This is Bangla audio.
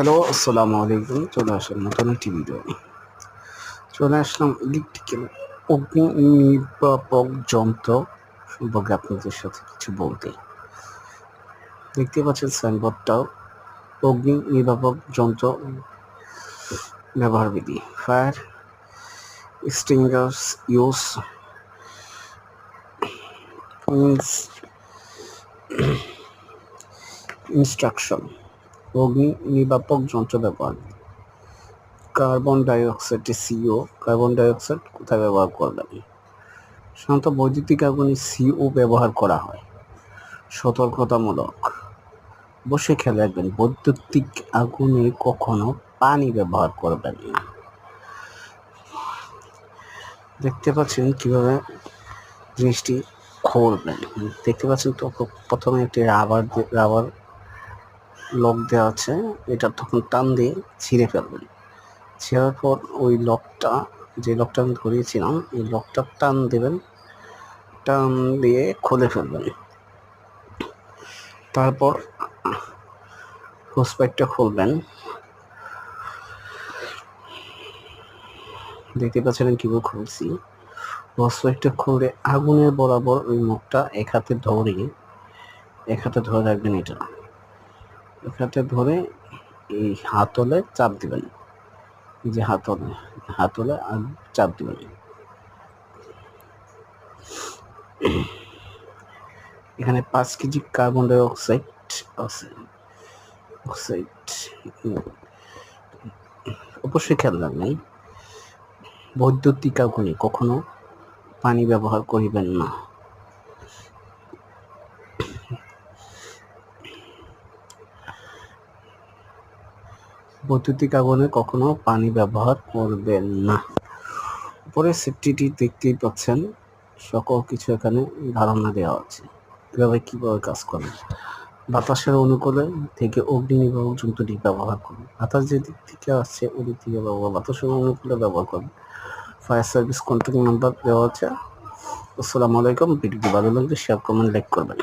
হ্যালো, আসসালামু আলাইকুম। চলে আসলাম নতুন একটি ভিডিও নিয়ে। চলে আসলাম ইলেকট্রিক্যাল অগ্নি নির্বাপক যন্ত্র সম্পর্কে আপনাদের সাথে কিছু বলতে। দেখতে পাচ্ছেন সাইনবোর্ডটাও অগ্নি নির্বাপক যন্ত্র ব্যবহার বিধি, ফায়ার এক্সটিংগার্স ইউজ, ইনস্ট্রাকশন। অগ্নি নির্বাপক যন্ত্র ব্যবহার, carbon dioxide C O. Carbon dioxide কোথায় ব্যবহার করবেন? সাধারণত বৈদ্যুতিক আগুনে সিও ব্যবহার করা হয়। সতর্কতামূলক, অবশ্যই খেয়াল রাখবেন বৈদ্যুতিক আগুনে কখনো পানি ব্যবহার করবেন না। দেখতে পাচ্ছেন কিভাবে জিনিসটি খুলবেন। দেখতে পাচ্ছেন তো প্রথমে একটি রাবার লক দেওয়া আছে, এটা তখন টান দিয়ে ছিঁড়ে ফেলবেন। ছেড়ার পর ওই লকটা, যে লকটা আমি ধরিয়েছিলাম, এই লকটা টান দেবেন, টান দিয়ে খুলে ফেলবেন। তারপর হোস পাইপটা খুলবেন। দেখতে পাচ্ছেন কিভাবে খুলছি। হোস পাইপটা খুলে আগুনের বরাবর ওই মুখটা এক হাতে ধরে রাখবেন। এটা এক হাতে ধরে এই হাতলে চাপ দিবেন, এই যে হাতলে চাপ দিবেন। এখানে 5 কেজি কার্বন ডাইঅক্সাইড আছে। অবশ্যই খেয়াল রাখবেন বৈদ্যুতিক আগুনে কখনো পানি ব্যবহার করিবেন না। বৈদ্যুতিক আগুনে কখনো পানি ব্যবহার করবেন না। উপরে সেফটিটি দেখতেই পাচ্ছেন, সকল কিছু এখানে ধারণা দেওয়া আছে কিভাবে কাজ করে। বাতাসের অনুকূলে থেকে অগ্নি নির্বাপক যন্ত্রটি ব্যবহার করুন। বাতাস যে দিক থেকে আসছে ওই দিক থেকে বাতাসের অনুকূলে ব্যবহার করুন। ফায়ার সার্ভিস কন্ট্যাক্ট নাম্বার দেওয়া আছে। আসসালামু আলাইকুম। ভিডিওটি ভালো লাগলে শেয়ার, কমেন্ট, লাইক করবেন।